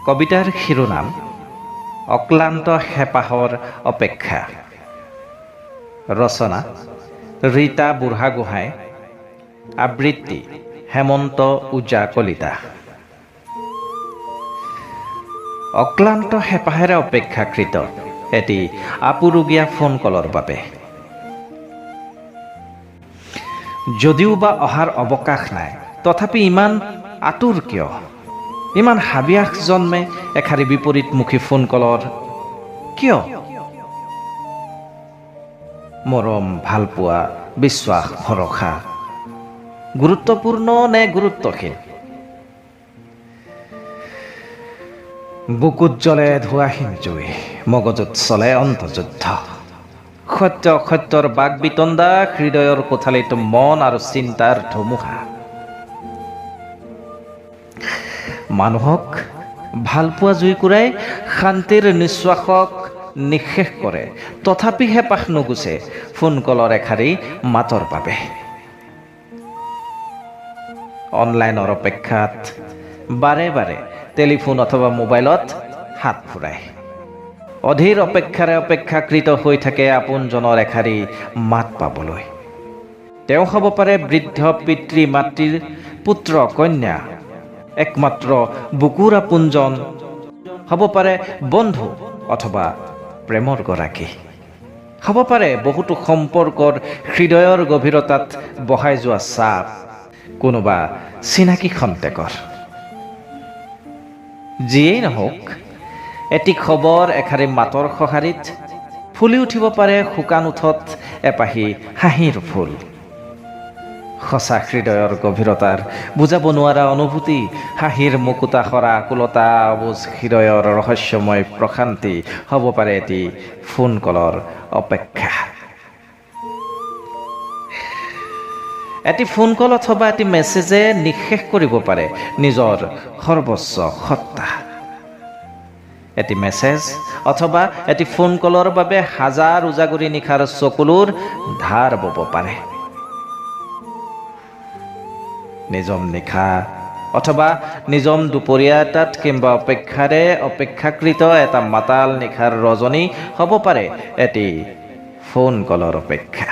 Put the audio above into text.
কবিতাৰ শিৰোনাম অক্লান্ত হেঁপাহৰ অপেক্ষা। ৰচনা ৰীতা বুঢ়াগোহাঁই, আবৃত্তি হেমন্ত ওজা কলিতা। অক্লান্ত হেঁপাহেৰে অপেক্ষাকৃত এটি আপুৰুগীয়া ফোন কলৰ বাবে। যদিও বা অহাৰ অৱকাশ নাই, তথাপি ইমান আতুৰ কিয়? ইমান হাবিয়াস জন্মে এষাৰি বিপৰীতমুখী ফোন কলৰ কিয়? মৰম, ভালপোৱা, বিশ্বাস, ভৰসা গুৰুত্বপূৰ্ণ নে গুৰুত্বহীন? বুকুত জ্বলে ধোঁৱাহীন জুই, মগজুত চলে অন্তৰ্যুদ্ধ। সত্য অসত্যৰ বাক বিতণ্ডা, হৃদয়ৰ কোঠালিত মন আৰু চিন্তাৰ ধুমুহা। মানুহক ভালপোৱা জুইকুৰাই শান্তিৰ নিশ্বাসক নিঃশেষ কৰে, তথাপি হেঁপাহ নুগুচে ফোন কলৰ এষাৰি মাতৰ বাবে। অনলাইনৰ অপেক্ষাত বাৰে বাৰে টেলিফোন অথবা মোবাইলত হাত ফুৰাই অধীৰ অপেক্ষাৰে অপেক্ষাকৃত হৈ থাকে আপোনজনৰ এষাৰি মাত পাবলৈ। তেওঁ হ'ব পাৰে বৃদ্ধ পিতৃ মাতৃৰ পুত্ৰ কন্যা, একমাত্ৰ বুকুৰ আপোনজন, হ'ব পাৰে বন্ধু অথবা প্ৰেমৰ গৰাকী, হ'ব পাৰে বহুতো সম্পৰ্কৰ হৃদয়ৰ গভীৰতাত বহাই যোৱা চাপ, কোনোবা চিনাকি খন্তেকৰ। যিয়েই নহওক, এটি খবৰ এষাৰি মাতৰ সঁহাৰিত ফুলি উঠিব পাৰে শুকান ওঠত এপাহি হাঁহিৰ ফুল। সঁচা হৃদয়ৰ গভীৰতাৰ বুজাব নোৱাৰা অনুভূতি, হাঁহিৰ মুকুতা সৰা আকুলতা, অবুজ হৃদয়ৰ ৰহস্যময় প্ৰশান্তি হ'ব পাৰে এটি ফোন কলৰ অপেক্ষা। এটি ফোন কল অথবা এটি মেছেজে নিঃশেষ কৰিব পাৰে নিজৰ সৰ্বোচ্চ সত্তা। এটি মেছেজ অথবা এটি ফোন কলৰ বাবে হাজাৰ উজাগৰি নিশাৰ চকুলোৰ ধাৰ বব পাৰে। নিজম নিশা অথবা নিজম দুপৰীয়া এটাত কিংবা অপেক্ষাৰে অপেক্ষাকৃত এটা মাতাল নিশাৰ ৰজনী হ'ব পাৰে এটি ফোন কলৰ অপেক্ষা।